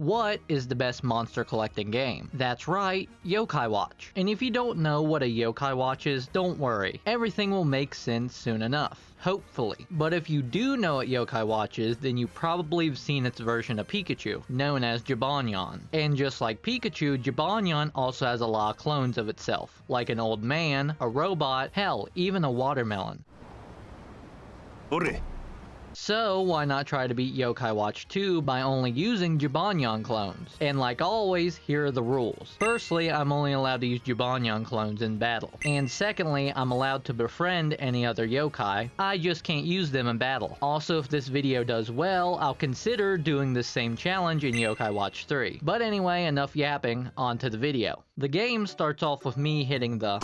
What is the best monster collecting game? That's right, Yokai Watch. And if you don't know what a Yokai Watch is, don't worry. Everything will make sense soon enough. Hopefully. But if you do know what Yokai Watch is, then you probably have seen its version of Pikachu, known as Jibanyan. And just like Pikachu, Jibanyan also has a lot of clones of itself, like an old man, a robot, hell, even a watermelon. So why not try to beat Yokai Watch 2 by only using Jibanyan clones? And like always, here are the rules. Firstly, I'm only allowed to use Jibanyan clones in battle. And secondly, I'm allowed to befriend any other yokai, I just can't use them in battle. Also, if this video does well, I'll consider doing the same challenge in Yokai Watch 3. But anyway, enough yapping, on to the video. The game starts off with me hitting the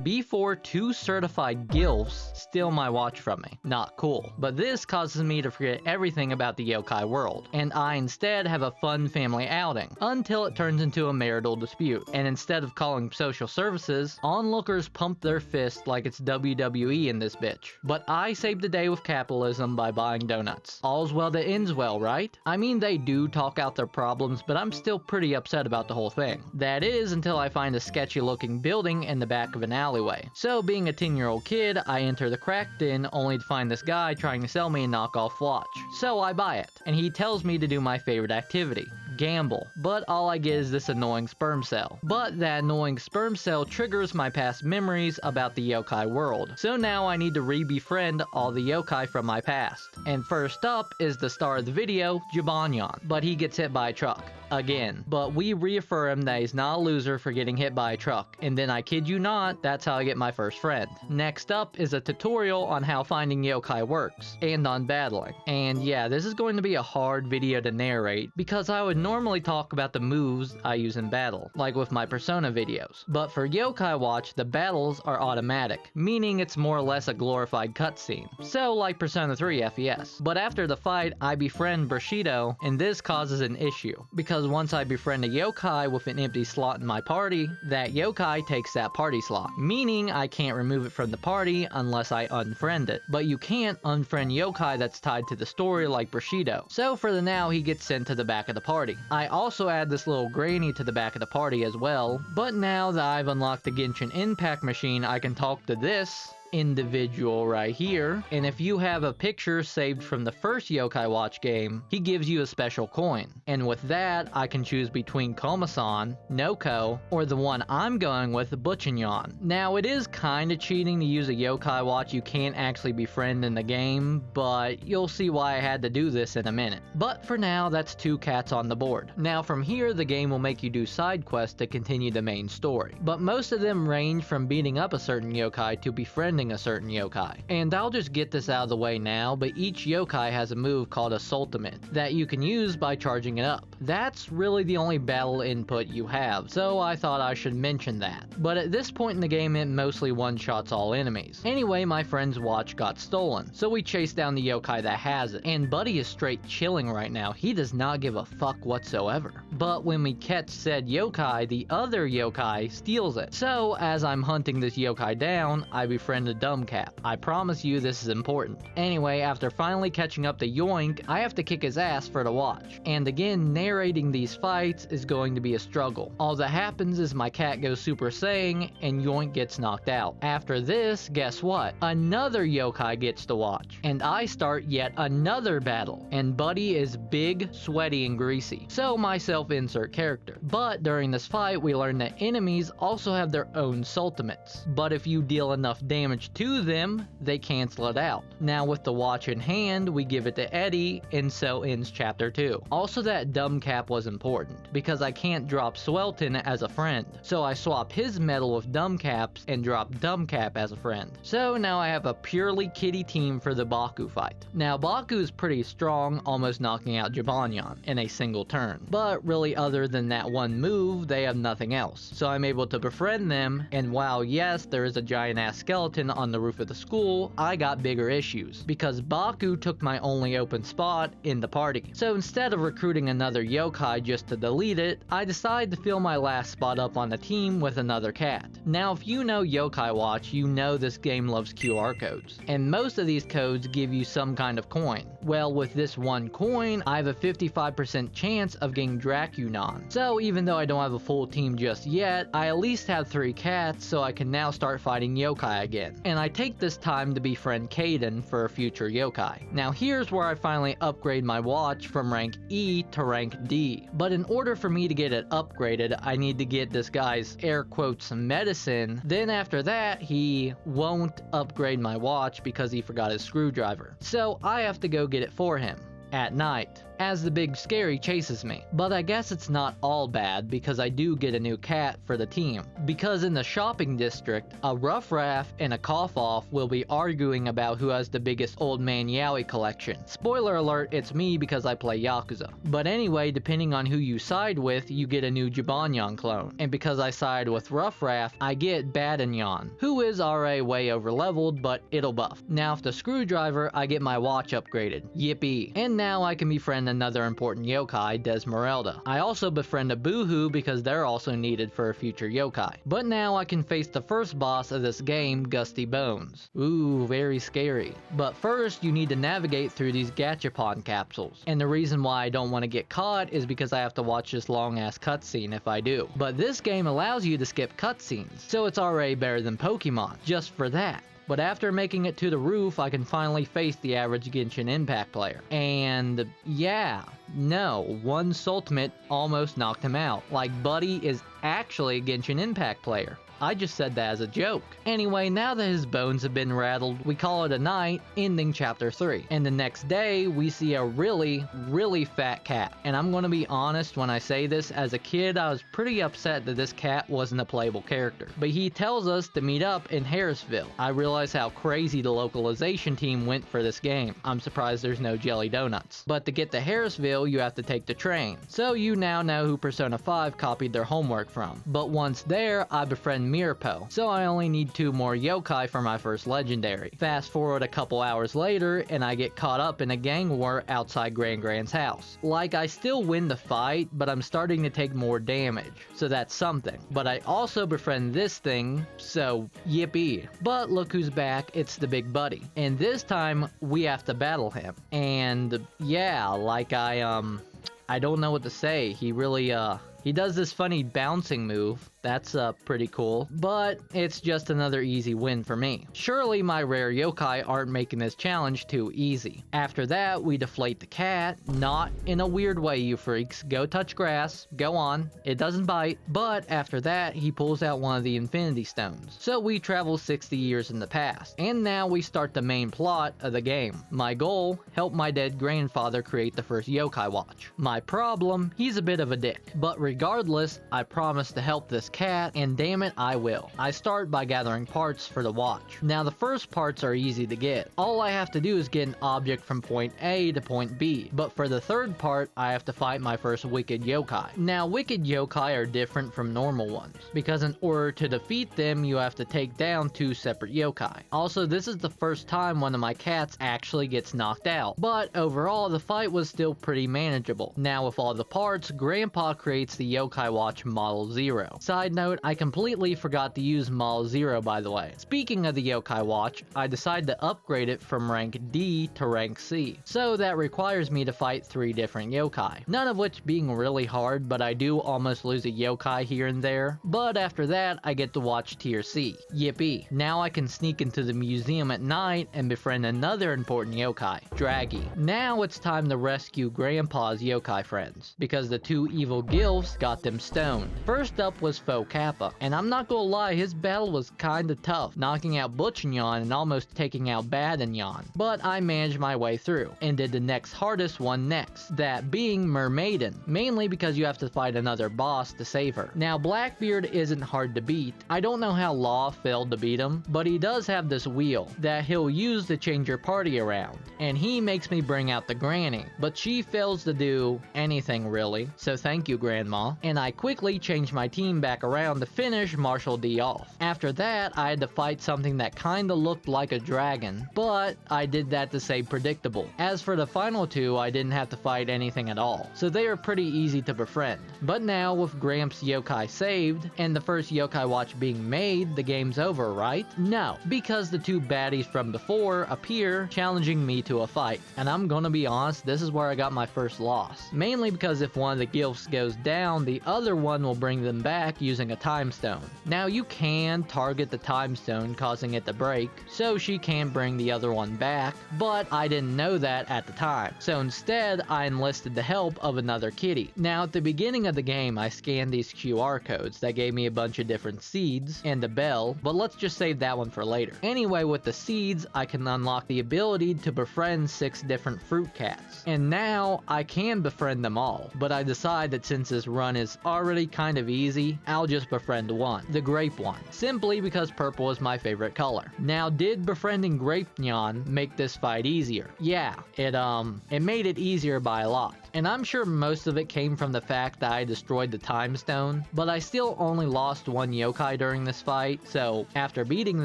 before two certified gilfs steal my watch from me. Not cool. But this causes me to forget everything about the yokai world, and I instead have a fun family outing, until it turns into a marital dispute. And instead of calling social services, onlookers pump their fists like it's WWE in this bitch. But I saved the day with capitalism by buying donuts. All's well that ends well, right? I mean, they do talk out their problems, but I'm still pretty upset about the whole thing. That is, until I find a sketchy looking building in the back of an alleyway. So being a 10-year-old kid, I enter the cracked in only to find this guy trying to sell me a knockoff watch. So I buy it, and he tells me to do my favorite activity, gamble. But all I get is this annoying sperm cell. But that annoying sperm cell triggers my past memories about the yokai world. So now I need to re-befriend all the yokai from my past. And first up is the star of the video, Jibanyan. But he gets hit by a truck. Again. But we reaffirm that he's not a loser for getting hit by a truck. And then I kid you not, that's how I get my first friend. Next up is a tutorial on how finding yokai works, and on battling. And yeah, this is going to be a hard video to narrate, because I would normally talk about the moves I use in battle, like with my Persona videos. But for Yokai Watch, the battles are automatic, meaning it's more or less a glorified cutscene. So like Persona 3 FES. But after the fight, I befriend Bushido, and this causes an issue, because once I befriend a yokai with an empty slot in my party, that yokai takes that party slot, meaning I can't remove it from the party unless I unfriend it. But you can't unfriend yokai that's tied to the story like Bushido. So for the now, he gets sent to the back of the party. I also add this little granny to the back of the party as well, but now that I've unlocked the Genshin Impact machine, I can talk to this individual right here, and if you have a picture saved from the first Yokai Watch game, he gives you a special coin. And with that, I can choose between Komasan, Noko, or the one I'm going with, Buchanyan. Now, it is kinda cheating to use a Yokai Watch you can't actually befriend in the game, but you'll see why I had to do this in a minute. But for now, that's 2 cats on the board. Now from here, the game will make you do side quests to continue the main story. But most of them range from beating up a certain yokai to befriending a certain yokai. And I'll just get this out of the way now, but each yokai has a move called a Ultimate that you can use by charging it up. That's really the only battle input you have, so I thought I should mention that. But at this point in the game, it mostly one-shots all enemies. Anyway, my friend's watch got stolen, so we chase down the yokai that has it, and Buddy is straight chilling right now. He does not give a fuck whatsoever. But when we catch said yokai, the other yokai steals it. So as I'm hunting this yokai down, I befriend a dumb cap. I promise you this is important. Anyway, after finally catching up to Yoink, I have to kick his ass for the watch. And again, narrating these fights is going to be a struggle. All that happens is my cat goes Super Saiyan and Yoink gets knocked out. After this, guess what? Another yokai gets the watch. And I start yet another battle. And Buddy is big, sweaty, and greasy. So my self-insert character. But during this fight, we learn that enemies also have their own ultimates. But if you deal enough damage to them, they cancel it out. Now with the watch in hand, we give it to Eddie, and so ends chapter 2. Also, that dumb cap was important, because I can't drop Swelton as a friend. So I swap his medal with dumb caps and drop dumb cap as a friend. So now I have a purely kitty team for the Baku fight. Now Baku is pretty strong, almost knocking out Jibanyan in a single turn. But really, other than that one move, they have nothing else. So I'm able to befriend them, and while yes, there is a giant ass skeleton skeleton on the roof of the school, I got bigger issues, because Baku took my only open spot in the party. So instead of recruiting another yokai just to delete it, I decided to fill my last spot up on the team with another cat. Now if you know Yokai Watch, you know this game loves QR codes, and most of these codes give you some kind of coin. Well, with this one coin, I have a 55% chance of getting Dracunon. So even though I don't have a full team just yet, I at least have 3 cats, so I can now start fighting yokai again. And I take this time to befriend Kaden for a future yokai. Now here's where I finally upgrade my watch from rank E to rank D. But in order for me to get it upgraded, I need to get this guy's air quotes medicine. Then after that, he won't upgrade my watch because he forgot his screwdriver. So I have to go get it for him at night, as the big scary chases me. But I guess it's not all bad, because I do get a new cat for the team. Because in the shopping district, a Ruffraff and a Cough-Off will be arguing about who has the biggest Old Man Yowie collection. Spoiler alert, it's me because I play Yakuza. But anyway, depending on who you side with, you get a new Jibanyan clone. And because I side with Ruffraff, I get Badanyan, who is already way over leveled, but it'll buff. Now with the screwdriver, I get my watch upgraded. Yippee. And now I can befriend another important yokai, Desmeralda. I also befriend a Boohoo because they're also needed for a future yokai. But now I can face the first boss of this game, Gusty Bones. Ooh, very scary. But first, you need to navigate through these Gachapon capsules. And the reason why I don't want to get caught is because I have to watch this long ass cutscene if I do. But this game allows you to skip cutscenes, so it's already better than Pokemon, just for that. But after making it to the roof, I can finally face the average Genshin Impact player. And yeah, no, one Ultimate almost knocked him out. Like, Buddy is actually a Genshin Impact player. I just said that as a joke. Anyway, now that his bones have been rattled, we call it a night, ending chapter 3. And the next day, we see a really, really fat cat. And I'm gonna be honest when I say this, as a kid, I was pretty upset that this cat wasn't a playable character. But he tells us to meet up in Harrisville. I realize how crazy the localization team went for this game. I'm surprised there's no jelly donuts. But to get to Harrisville, you have to take the train. So you now know who Persona 5 copied their homework from. But once there, I befriend Mirpo, so I only need 2 more yokai for my first legendary. Fast forward a couple hours later, and I get caught up in a gang war outside Grand's house. Like, I still win the fight, but I'm starting to take more damage, so that's something. But I also befriend this thing, so yippee. But look who's back, it's the big buddy. And this time, we have to battle him. And yeah, like I don't know what to say. He really, he does this funny bouncing move. That's pretty cool, but it's just another easy win for me. Surely my rare yokai aren't making this challenge too easy. After that, we deflate the cat, not in a weird way, you freaks. Go touch grass, go on, it doesn't bite. But after that, he pulls out one of the Infinity Stones. So we travel 60 years in the past, and now we start the main plot of the game. My goal, help my dead grandfather create the first yokai watch. My problem, he's a bit of a dick. But regardless, I promise to help this cat, and damn it, I will. I start by gathering parts for the watch. Now the first parts are easy to get. All I have to do is get an object from point A to point B, but for the third part, I have to fight my first wicked yokai. Now wicked yokai are different from normal ones, because in order to defeat them, you have to take down 2 separate yokai. Also, this is the first time one of my cats actually gets knocked out, but overall, the fight was still pretty manageable. Now with all the parts, Grandpa creates the yokai watch Model 0. Side note, I completely forgot to use Model 0 by the way. Speaking of the yokai watch, I decided to upgrade it from rank D to rank C. So that requires me to fight 3 different yokai. None of which being really hard, but I do almost lose a yokai here and there. But after that, I get to watch tier C. Yippee. Now I can sneak into the museum at night and befriend another important yokai, Draggy. Now it's time to rescue Grandpa's yokai friends, because the 2 evil gilfs got them stoned. First up was Faux Kappa, and I'm not gonna lie, his battle was kinda tough, knocking out Butchinyan and almost taking out Badanyan. But I managed my way through, and did the next hardest one next, that being Mermaiden, mainly because you have to fight another boss to save her. Now Blackbeard isn't hard to beat. I don't know how Law failed to beat him, but he does have this wheel that he'll use to change your party around, and he makes me bring out the granny, but she fails to do anything really, so thank you Grandma. and I quickly changed my team back around to finish Marshall D off. After that, I had to fight something that kinda looked like a dragon, but I did that to say predictable. As for the final two, I didn't have to fight anything at all, so they are pretty easy to befriend. But now with Gramps Yokai saved, and the first Yokai Watch being made, the game's over, right? No, because the two baddies from before appear, challenging me to a fight. And I'm gonna be honest, this is where I got my first loss. Mainly because if one of the gilfs goes down, the other one will bring them back using a time stone. Now you can target the time stone, causing it to break, so she can bring the other one back, but I didn't know that at the time. So instead, I enlisted the help of another kitty. Now at the beginning of the game, I scanned these QR codes that gave me a bunch of different seeds and a bell, but let's just save that one for later. Anyway, with the seeds, I can unlock the ability to befriend 6 different fruit cats. And now, I can befriend them all, but I decide that since this run is already kind of easy, I'll just befriend one, the grape one, simply because purple is my favorite color. Now, did befriending Grapenyan make this fight easier? Yeah, it made it easier by a lot. And I'm sure most of it came from the fact that I destroyed the time stone, but I still only lost one yokai during this fight, so after beating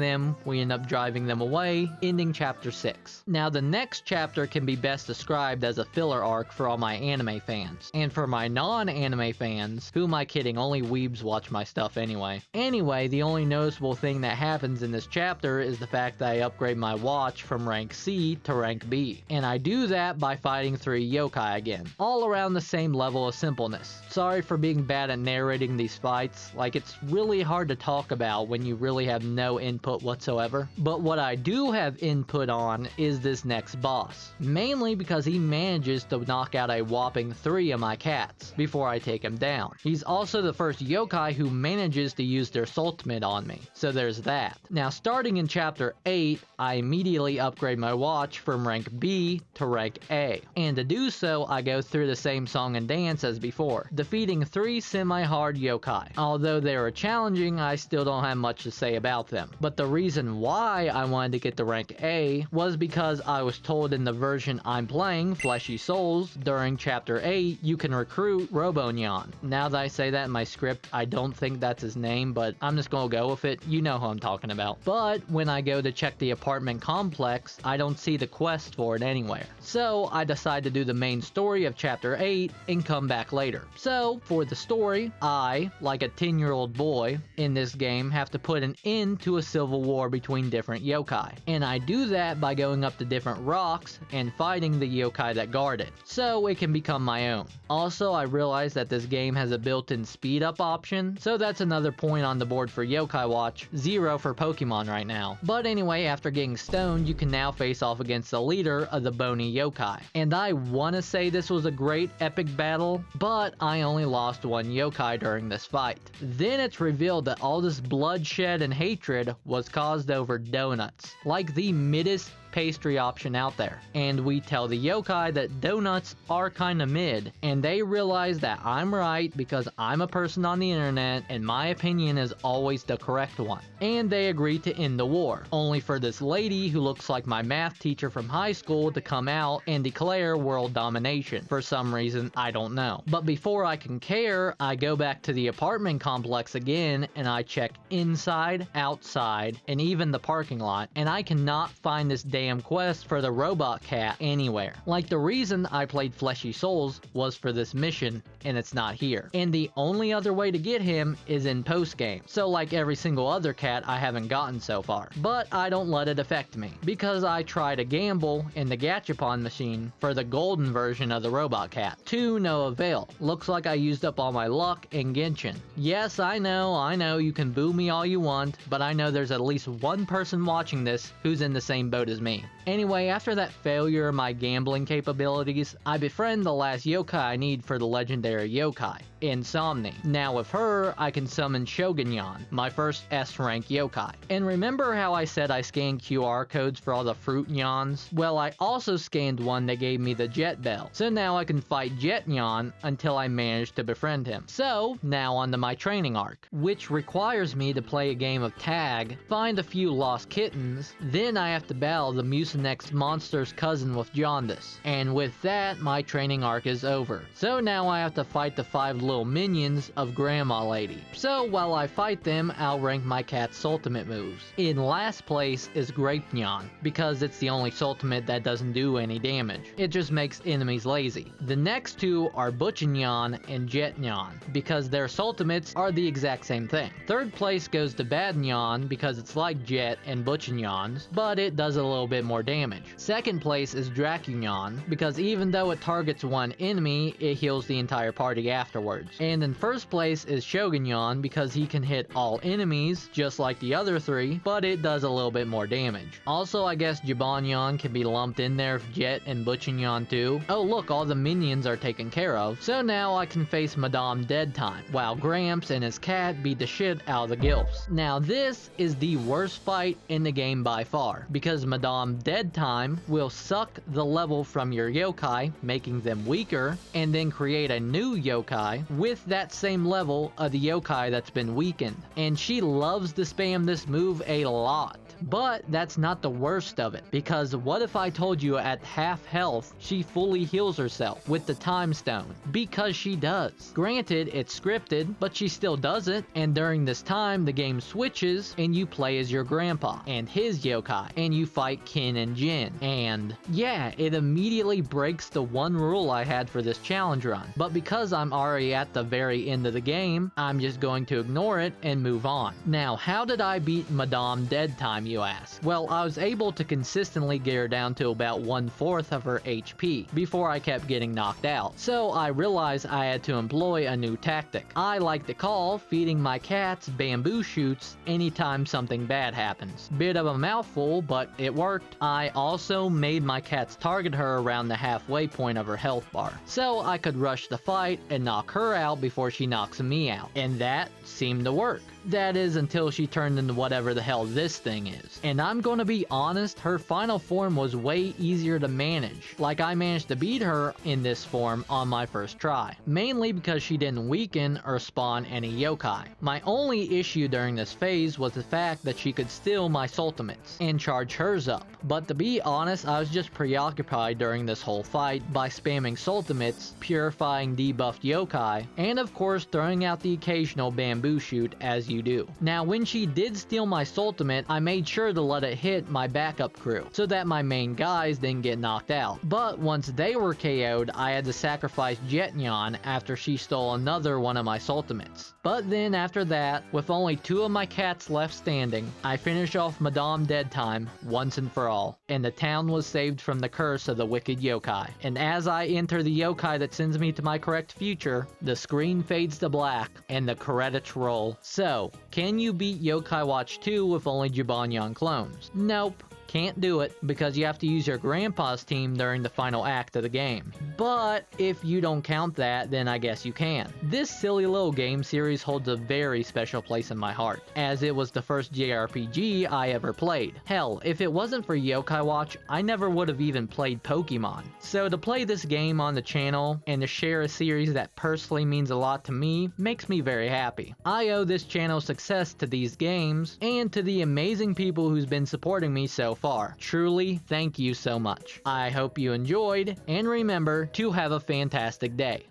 them, we end up driving them away, ending chapter 6. Now the next chapter can be best described as a filler arc for all my anime fans. And for my non-anime fans, who am I kidding, only weebs watch my stuff anyway. Anyway, the only noticeable thing that happens in this chapter is the fact that I upgrade my watch from rank C to rank B. And I do that by fighting 3 yokai again. All around the same level of simpleness. Sorry for being bad at narrating these fights, like it's really hard to talk about when you really have no input whatsoever. But what I do have input on is this next boss, mainly because he manages to knock out a whopping 3 of my cats before I take him down. He's also the first yokai who manages to use their ultimate on me, so there's that. Now starting in chapter 8, I immediately upgrade my watch from rank B to rank A, and to do so I go through the same song and dance as before, defeating 3 semi-hard yokai. Although they were challenging, I still don't have much to say about them. But the reason why I wanted to get to rank A was because I was told in the version I'm playing, Fleshy Souls, during chapter 8, you can recruit Robonyan. Now that I say that in my script, I don't think that's his name, but I'm just gonna go with it. You know who I'm talking about. But when I go to check the apartment complex, I don't see the quest for it anywhere. So I decide to do the main story of chapter 8 and come back later. So for the story, I, like a 10-year-old boy in this game, have to put an end to a civil war between different yokai. And I do that by going up to different rocks and fighting the yokai that guard it, so it can become my own. Also, I realized that this game has a built-in speed up option, so that's another point on the board for Yokai Watch, 0 for Pokemon right now. But anyway, after getting stoned, you can now face off against the leader of the bony yokai. And I wanna say this was a great epic battle, but I only lost 1 yokai during this fight. Then it's revealed that all this bloodshed and hatred was caused over donuts, like the middest pastry option out there. And we tell the yokai that donuts are kinda mid, and they realize that I'm right because I'm a person on the internet and my opinion is always the correct one. And they agree to end the war, only for this lady who looks like my math teacher from high school to come out and declare world domination. For some reason, I don't know. But before I can care, I go back to the apartment complex again and I check inside, outside, and even the parking lot, and I cannot find this damn quest for the robot cat anywhere. Like the reason I played Fleshy Souls was for this mission, and it's not here. And the only other way to get him is in post-game. So like every single other cat, I haven't gotten so far. But I don't let it affect me, because I try to gamble in the Gachapon machine for the golden version of the robot cat. To no avail. Looks like I used up all my luck in Genshin. Yes, I know, you can boo me all you want, but I know there's at least one person watching this who's in the same boat as me. Anyway, after that failure of my gambling capabilities, I befriend the last yokai I need for the legendary yokai, Insomni. Now with her, I can summon Shogunyan, my first S-rank yokai. And remember how I said I scanned QR codes for all the fruit nyans? Well, I also scanned one that gave me the Jet Bell. So now I can fight Jetnyan until I manage to befriend him. So, now onto my training arc, which requires me to play a game of tag, find a few lost kittens, then I have to battle the Mucinex monster's cousin with jaundice. And with that, my training arc is over. So now I have to fight the 5 little minions of Grandma Lady. So while I fight them, I'll rank my cat's ultimate moves. In last place is Jrpgs, because it's the only ultimate that doesn't do any damage. It just makes enemies lazy. The next two are Jibanyan and Jibanyan, because their ultimates are the exact same thing. Third place goes to Jibanyan because it's like Jet and Jibanyan's, but it does a little bit more damage. Second place is Jrpgs, because even though it targets one enemy, it heals the entire party afterwards. And in first place is Shogunyan, because he can hit all enemies, just like the other three, but it does a little bit more damage. Also, I guess Jibanyan can be lumped in there with Jet and Jibanyan too. Oh look, all the minions are taken care of. So now I can face Madame Dead Time, while Gramps and his cat beat the shit out of the Gilfs. Now this is the worst fight in the game by far, because Madame Dead Time will suck the level from your yokai, making them weaker, and then create a new yokai with that same level of the yokai that's been weakened. And she loves to spam this move a lot. But that's not the worst of it, because what if I told you at half health she fully heals herself with the time stone? Because she does. Granted, it's scripted, but she still does it, and during this time the game switches and you play as your grandpa and his yokai, and you fight Kin and Jin. And yeah, it immediately breaks the one rule I had for this challenge run, but because I'm already at the very end of the game, I'm just going to ignore it and move on. Now, how did I beat Madame Dead Time, you ask? Well, I was able to consistently get her down to about 1/4 of her HP before I kept getting knocked out. So I realized I had to employ a new tactic. I like to call feeding my cats bamboo shoots anytime something bad happens. Bit of a mouthful, but it worked. I also made my cats target her around the halfway point of her health bar, so I could rush the fight and knock her out before she knocks me out. And that seemed to work. That is, until she turned into whatever the hell this thing is. And I'm gonna be honest, her final form was way easier to manage. Like, I managed to beat her in this form on my first try, mainly because she didn't weaken or spawn any yokai. My only issue during this phase was the fact that she could steal my ultimates and charge hers up. But to be honest, I was just preoccupied during this whole fight by spamming ultimates, purifying debuffed yokai, and of course throwing out the occasional bamboo shoot as you do. Now, when she did steal my ultimate, I made sure to let it hit my backup crew, so that my main guys didn't get knocked out. But once they were KO'd, I had to sacrifice Jibanyan after she stole another one of my ultimates. But then after that, with only 2 of my cats left standing, I finished off Madame Dead Time once and for all, and the town was saved from the curse of the wicked yokai. And as I enter the yokai that sends me to my correct future, the screen fades to black and the credits roll. So, can you beat Yokai Watch 2 with only Jibanyan clones? Nope. Can't do it, because you have to use your grandpa's team during the final act of the game. But if you don't count that, then I guess you can. This silly little game series holds a very special place in my heart, as it was the first JRPG I ever played. Hell, if it wasn't for Yokai Watch, I never would have even played Pokemon. So to play this game on the channel, and to share a series that personally means a lot to me, makes me very happy. I owe this channel's success to these games, and to the amazing people who's been supporting me so far. Truly, thank you so much. I hope you enjoyed, and remember to have a fantastic day.